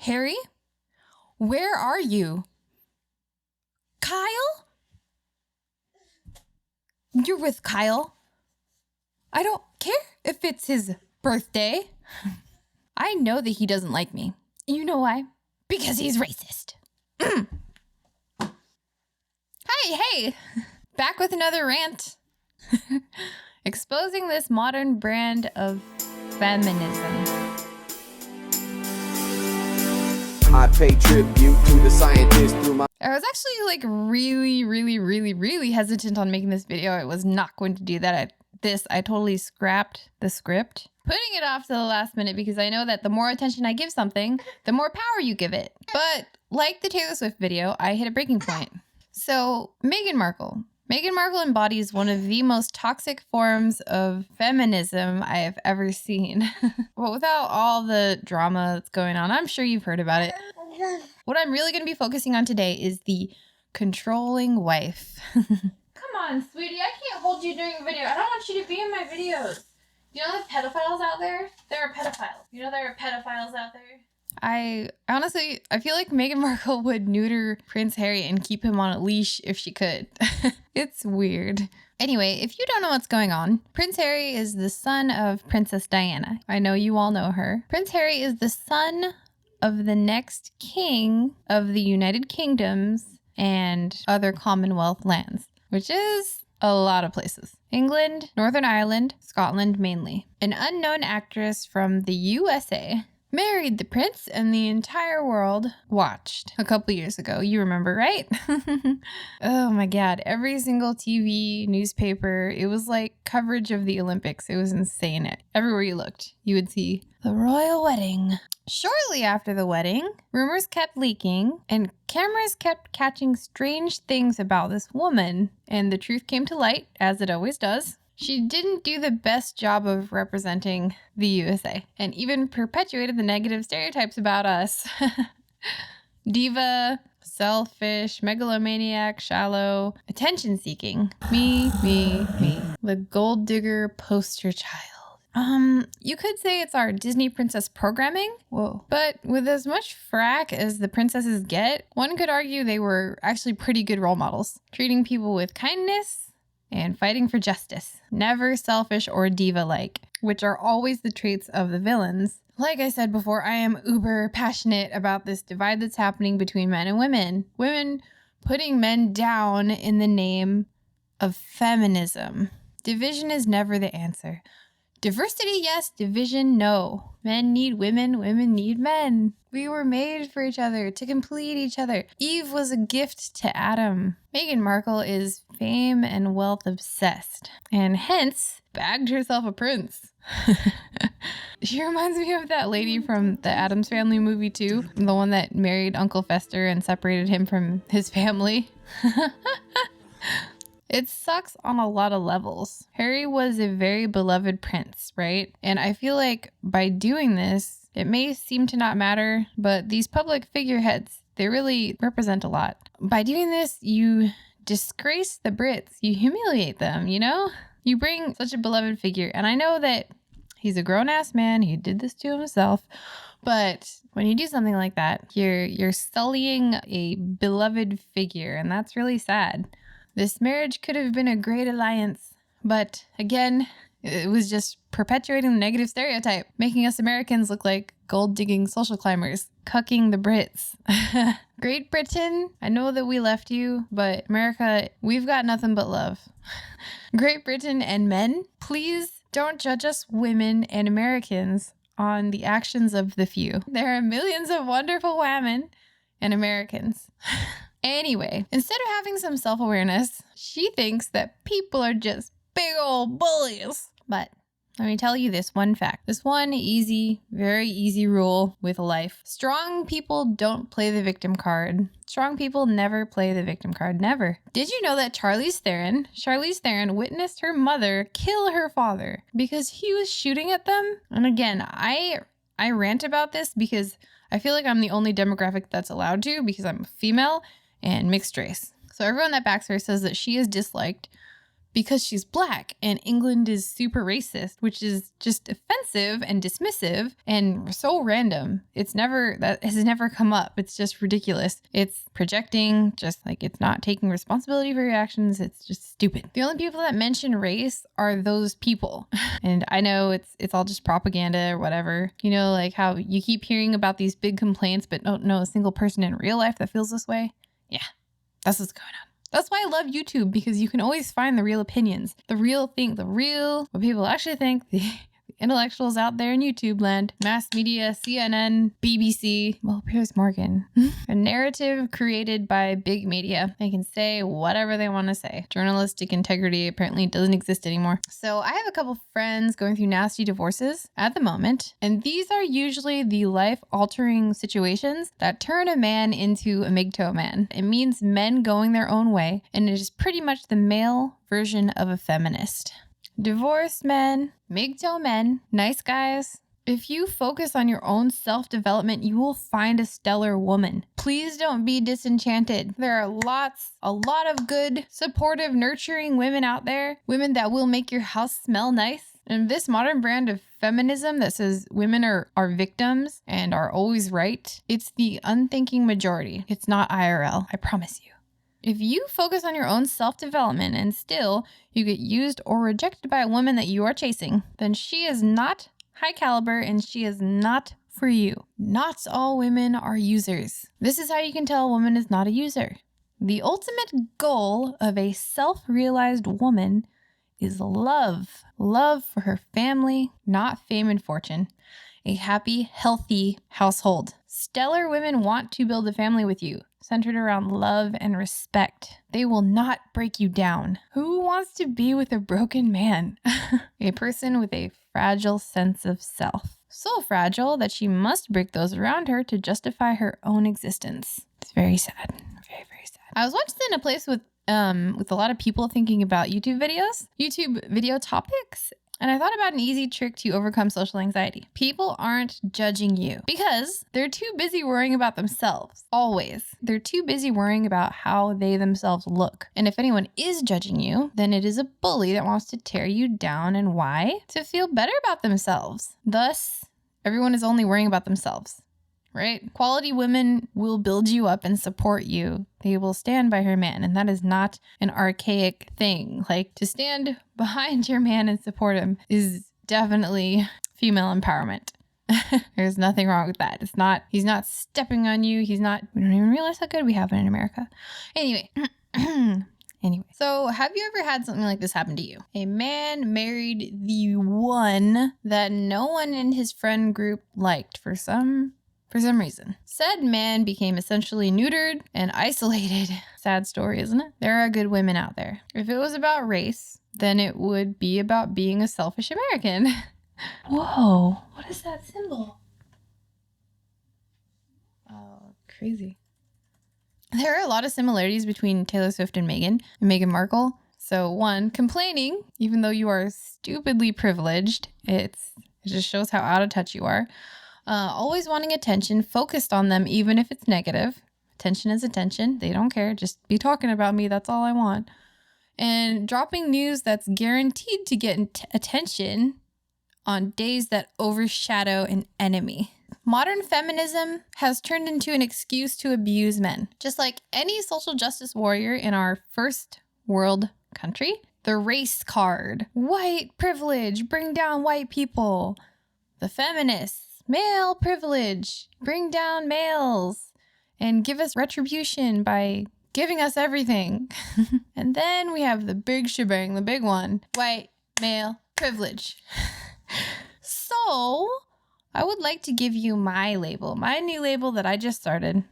Harry? Where are you? Kyle? You're with Kyle? I don't care if it's his birthday. I know that he doesn't like me. You know why? Because he's racist. Hey! Back with another rant. Exposing this modern brand of feminism. I pay tribute to the scientists through my... I was actually like really hesitant on making this video. I was not going to do that. I totally scrapped the script, putting it off to the last minute because I know that the more attention I give something, the more power you give it. But like the Taylor Swift video, I hit a breaking point. So Meghan Markle. Meghan Markle embodies one of the most toxic forms of feminism I have ever seen. But without all the drama that's going on, I'm sure you've heard about it. What I'm really going to be focusing on today is the controlling wife. Come on, sweetie. I can't hold you during a video. I don't want you to be in my videos. You know the pedophiles out there? There are pedophiles. You know there are pedophiles out there? I feel like Meghan Markle would neuter Prince Harry and keep him on a leash if she could. It's weird. Anyway, if you don't know what's going on, Prince Harry is the son of Princess Diana. I know you all know her. Prince Harry is the son of the next king of the United Kingdoms and other Commonwealth lands, which is a lot of places. England, Northern Ireland, Scotland mainly. An unknown actress from the USA married the prince, and the entire world watched a couple years ago. You remember, right? Oh my God. Every single TV, newspaper, it was like coverage of the Olympics. It was insane. Everywhere you looked, you would see the royal wedding. Shortly after the wedding, rumors kept leaking and cameras kept catching strange things about this woman. And the truth came to light, as it always does. She didn't do the best job of representing the USA and even perpetuated the negative stereotypes about us. Diva, selfish, megalomaniac, shallow, attention-seeking. Me. The gold digger poster child. You could say it's our Disney princess programming. Whoa. But with as much frack as the princesses get, one could argue they were actually pretty good role models, treating people with kindness and fighting for justice. Never selfish or diva-like, which are always the traits of the villains. Like I said before, I am uber passionate about this divide that's happening between men and women. Women putting men down in the name of feminism. Division is never the answer. Diversity, yes. Division, no. Men need women. Women need men. We were made for each other, to complete each other. Eve was a gift to Adam. Meghan Markle is fame and wealth obsessed, and hence bagged herself a prince. She reminds me of that lady from the Addams Family movie too. The one that married Uncle Fester and separated him from his family. It sucks on a lot of levels. Harry was a very beloved prince, right? And I feel like by doing this, it may seem to not matter, but these public figureheads, they really represent a lot. By doing this, you disgrace the Brits. You humiliate them, you know? You bring such a beloved figure. And I know that he's a grown-ass man. He did this to himself. But when you do something like that, you're sullying a beloved figure, and that's really sad. This marriage could have been a great alliance, but again, it was just perpetuating the negative stereotype, making us Americans look like gold-digging social climbers, cucking the Brits. Great Britain, I know that we left you, but America, we've got nothing but love. Great Britain and men, please don't judge us women and Americans on the actions of the few. There are millions of wonderful women and Americans. Anyway, instead of having some self-awareness, she thinks that people are just big old bullies. But let me tell you this one fact. This one easy, very easy rule with life. Strong people don't play the victim card. Strong people never play the victim card. Never. Did you know that Charlize Theron witnessed her mother kill her father because he was shooting at them? And again, I rant about this because I feel like I'm the only demographic that's allowed to because I'm a female and mixed race. So everyone that backs her says that she is disliked because she's black, and England is super racist, which is just offensive and dismissive and so random. That has never come up. It's just ridiculous. It's projecting, just like it's not taking responsibility for your actions. It's just stupid. The only people that mention race are those people. And I know it's all just propaganda or whatever. You know, like how you keep hearing about these big complaints, but don't know a single person in real life that feels this way. Yeah, that's what's going on. That's why I love YouTube, because you can always find the real opinions, the real thing, what people actually think, the intellectuals out there in YouTube land, mass media, CNN, BBC, well, Piers Morgan. A narrative created by big media. They can say whatever they want to say. Journalistic integrity apparently doesn't exist anymore. So I have a couple friends going through nasty divorces at the moment, and these are usually the life-altering situations that turn a man into a MGTOW man. It means men going their own way, and it is pretty much the male version of a feminist. Divorced men, MGTOW men, nice guys. If you focus on your own self-development, you will find a stellar woman. Please don't be disenchanted. There are a lot of good, supportive, nurturing women out there. Women that will make your house smell nice. And this modern brand of feminism that says women are victims and are always right, it's the unthinking majority. It's not IRL, I promise you. If you focus on your own self-development and still you get used or rejected by a woman that you are chasing, then she is not high caliber and she is not for you. Not all women are users. This is how you can tell a woman is not a user. The ultimate goal of a self-realized woman is love. Love for her family, not fame and fortune. A happy, healthy household. Stellar women want to build a family with you, centered around love and respect. They will not break you down. Who wants to be with a broken man? A person with a fragile sense of self. So fragile that she must break those around her to justify her own existence. It's very sad. Very, very sad. I was once in a place with a lot of people thinking about YouTube video topics. And I thought about an easy trick to overcome social anxiety. People aren't judging you because they're too busy worrying about themselves. Always. They're too busy worrying about how they themselves look. And if anyone is judging you, then it is a bully that wants to tear you down. And why? To feel better about themselves. Thus, everyone is only worrying about themselves. Right? Quality women will build you up and support you. They will stand by her man. And that is not an archaic thing. Like, to stand behind your man and support him is definitely female empowerment. There's nothing wrong with that. He's not stepping on you. We don't even realize how good we have it in America. Anyway. So have you ever had something like this happen to you? A man married the one that no one in his friend group liked for some reason. Said man became essentially neutered and isolated. Sad story, isn't it? There are good women out there. If it was about race, then it would be about being a selfish American. Whoa, what is that symbol? Oh, crazy. There are a lot of similarities between Taylor Swift and Meghan Markle. So one, complaining, even though you are stupidly privileged, it just shows how out of touch you are. Always wanting attention, focused on them, even if it's negative. Attention is attention. They don't care. Just be talking about me. That's all I want. And dropping news that's guaranteed to get attention on days that overshadow an enemy. Modern feminism has turned into an excuse to abuse men. Just like any social justice warrior in our first world country, the race card, white privilege, bring down white people. The feminists, male privilege, bring down males and give us retribution by giving us everything. And then we have the big shebang, the big one, white male privilege. So I would like to give you my label, my new label that I just started.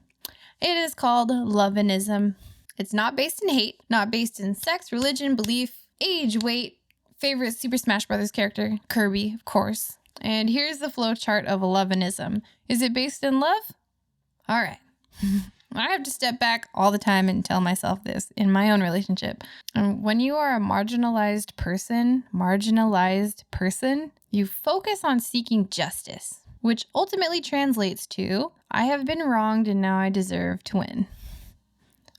It is called Lovinism. It's not based in hate, not based in sex, religion, belief, age, weight, favorite Super Smash Brothers character, Kirby, of course. And here's the flow chart of Lovinism. Is it based in love? All right. I have to step back all the time and tell myself this in my own relationship. And when you are a marginalized person, you focus on seeking justice, which ultimately translates to, I have been wronged and now I deserve to win.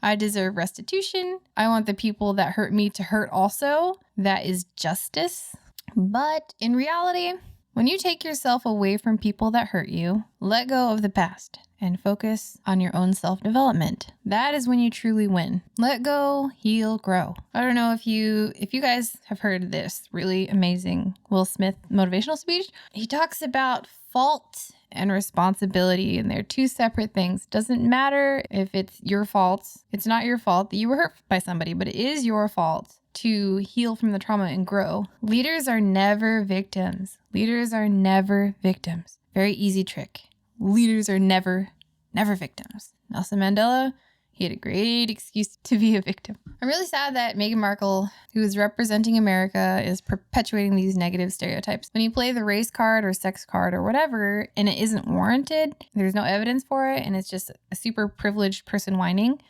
I deserve restitution. I want the people that hurt me to hurt also. That is justice. But in reality, when you take yourself away from people that hurt you, let go of the past and focus on your own self-development. That is when you truly win. Let go, heal, grow. I don't know if you guys have heard this really amazing Will Smith motivational speech. He talks about fault and responsibility, and they're two separate things. Doesn't matter if it's your fault. It's not your fault that you were hurt by somebody, but it is your fault to heal from the trauma and grow. Leaders are never victims. Leaders are never victims. Very easy trick. Leaders are never victims. Nelson Mandela, he had a great excuse to be a victim. I'm really sad that Meghan Markle, who is representing America, is perpetuating these negative stereotypes. When you play the race card or sex card or whatever, and it isn't warranted, there's no evidence for it, and it's just a super privileged person whining,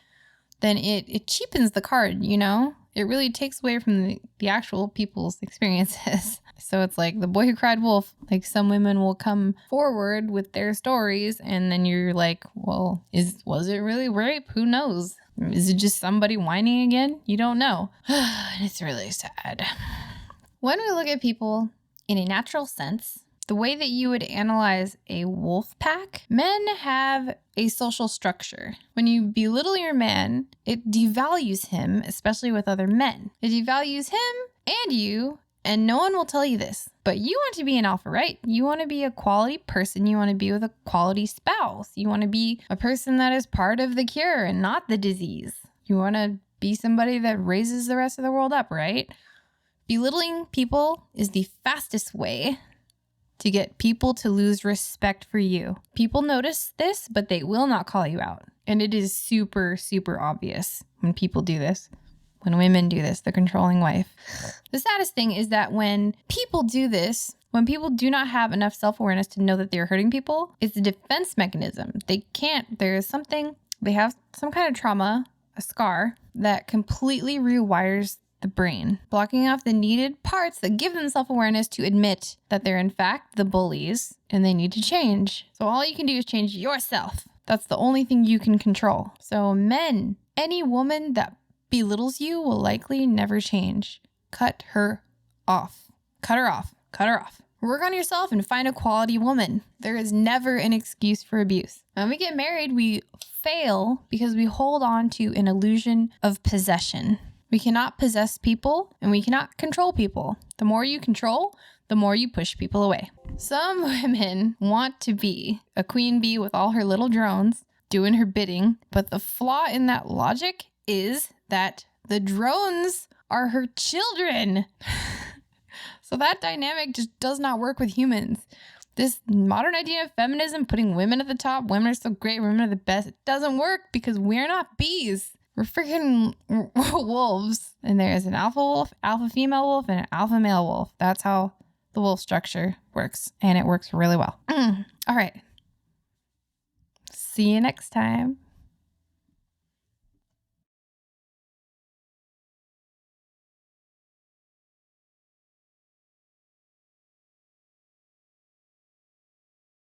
then it cheapens the card, you know? It really takes away from the actual people's experiences. So it's like the boy who cried wolf. Like, some women will come forward with their stories, and then you're like, well, was it really rape? Who knows? Is it just somebody whining again? You don't know. And it's really sad. When we look at people in a natural sense, the way that you would analyze a wolf pack, men have a social structure. When you belittle your man, it devalues him, especially with other men. It devalues him and you, and no one will tell you this. But you want to be an alpha, right? You want to be a quality person. You want to be with a quality spouse. You want to be a person that is part of the cure and not the disease. You want to be somebody that raises the rest of the world up, right? Belittling people is the fastest way to get people to lose respect for you. People notice this, but they will not call you out. And it is super, super obvious when people do this. When women do this, the controlling wife. The saddest thing is that when people do this, when people do not have enough self-awareness to know that they're hurting people, it's a defense mechanism. They have some kind of trauma, a scar, that completely rewires the brain, blocking off the needed parts that give them self-awareness to admit that they're in fact the bullies and they need to change. So all you can do is change yourself. That's the only thing you can control. So men, any woman that belittles you will likely never change. Cut her off. Cut her off. Cut her off. Work on yourself and find a quality woman. There is never an excuse for abuse. When we get married, we fail because we hold on to an illusion of possession. We cannot possess people and we cannot control people. The more you control, the more you push people away. Some women want to be a queen bee with all her little drones doing her bidding, but the flaw in that logic is that the drones are her children. So that dynamic just does not work with humans. This modern idea of feminism, putting women at the top, women are so great, women are the best, it doesn't work because we're not bees. We're freaking wolves. And there is an alpha wolf, alpha female wolf, and an alpha male wolf. That's how the wolf structure works. And it works really well. All right. See you next time.